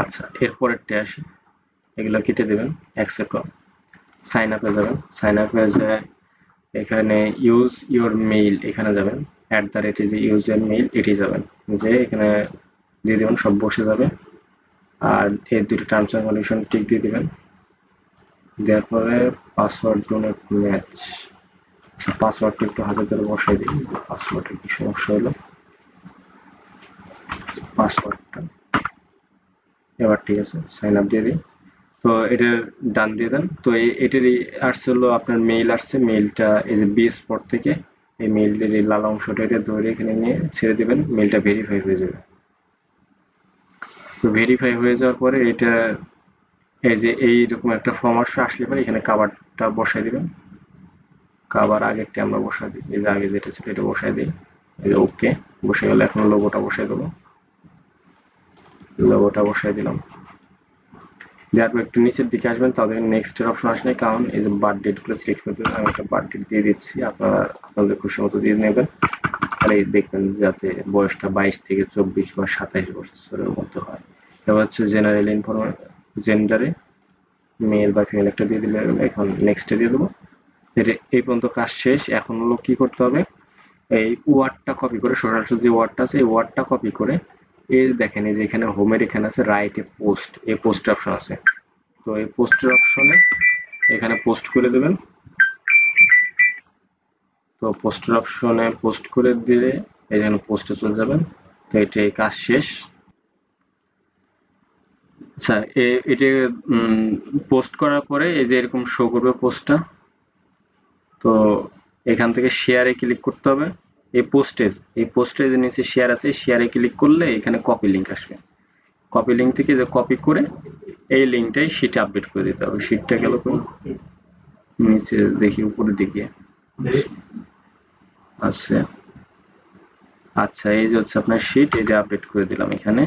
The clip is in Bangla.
আচ্ছা, এরপরেরটা আসি, এগুলো কেটে দেবেন, অ্যাকসেপ্ট। সাইন আপে যাবেন, সাইন আপে যে এখানে ইউজ ইউর মেইল এখানে যাবেন, @ ইউজ ইউর মেইল এটি যাবেন, যে এখানে দিয়ে দেবেন, সব বসে যাবে। আর এই দুটো টার্মস এন্ড কন্ডিশন টিক দিয়ে দিবেন, দেওয়ার পরে পাসওয়ার্ড ডু নট ম্যাচ। পাসওয়ার্ডটা একটু হাতে ধরে বসাই দিই, পাসওয়ার্ডের কি সমস্যা হলো। পাসওয়ার্ডটা এবার ঠিক আছে, সাইন আপ দিয়ে দিই। তো এটা ডান দিয়ে দেন। তো এটারই আসছে হলো আপনার মেইল আসছে, মেইলটা এই যে বি স্পট থেকে এই মেইলের এই লাল অংশটা এটা ধরে এখানে নিয়ে ছেড়ে দিবেন, মেইলটা ভেরিফাই হয়ে যাবে। তো ভেরিফাই হয়ে যাওয়ার পরে এটা এই যে এইরকম একটা ফর্ম আসলে পরে এখানে কাভারটা বসাই দিবেন। কাভার আগেরটা আমরা বসাই দিই, এই যে আগে যেটা ছিল এটা বসাই দিই, এই যে ওকে বসে গেলে এখন লোগোটা বসাই দেবো, লোগোটা বসাই দিলাম। দেওয়ার পর একটু নিচের দিকে আসবেন, তাদের নেক্সট এর অপশন আসলে, কারণ এই যে বার্থ ডেট গুলো সিলেক্ট করতে হবে, আমি একটা বার্থ ডেট দিয়ে দিচ্ছি, আপনারা আপনাদের খুশি মতো দিয়ে নেবেন। তাহলে দেখবেন যাতে বয়সটা 22 থেকে 24 বা 27 বছরের মধ্যে হয়। এবার হচ্ছে জেনারেল ইনফরমেশন, জেন্ডারে মেল বা ফিমেল একটা দিয়ে দিলে এখন নেক্সটে দিয়ে দেবো। এই পর্যন্ত কাজ শেষ। এখন হলো কি করতে হবে, এই ওয়ার্ডটা কপি করে, সরাসরি যে ওয়ার্ডটা আছে এই ওয়ার্ডটা কপি করে, এই দেখেন এই যে এখানে হোমের এখানে আছে রাইটে পোস্ট, এই পোস্ট অপশন আছে। তো এই পোস্টের অপশনে এখানে পোস্ট করে দেবেন। তো পোস্টের অপশনে পোস্ট করে দিলে এখানে পোস্টে চলে যাবেন। তো এটাই কাজ শেষ। আচ্ছা, এটা পোস্ট করার পরে এই যে এরকম শো করবে পোস্টটা। তো এখান থেকে শেয়ারে ক্লিক করতে হবে। এই পোস্টের যে নিচে শেয়ার আছে, শেয়ারে ক্লিক করলে এখানে কপি লিঙ্ক আসবে। কপি লিঙ্ক থেকে যে কপি করে এই লিঙ্কটাই শিটে আপডেট করে দিতে হবে। শিটটা গেল কোন নিচে দেখি, উপরের দিকে আছে। আচ্ছা, এই যে হচ্ছে আপনার শিট, এটা আপডেট করে দিলাম এখানে।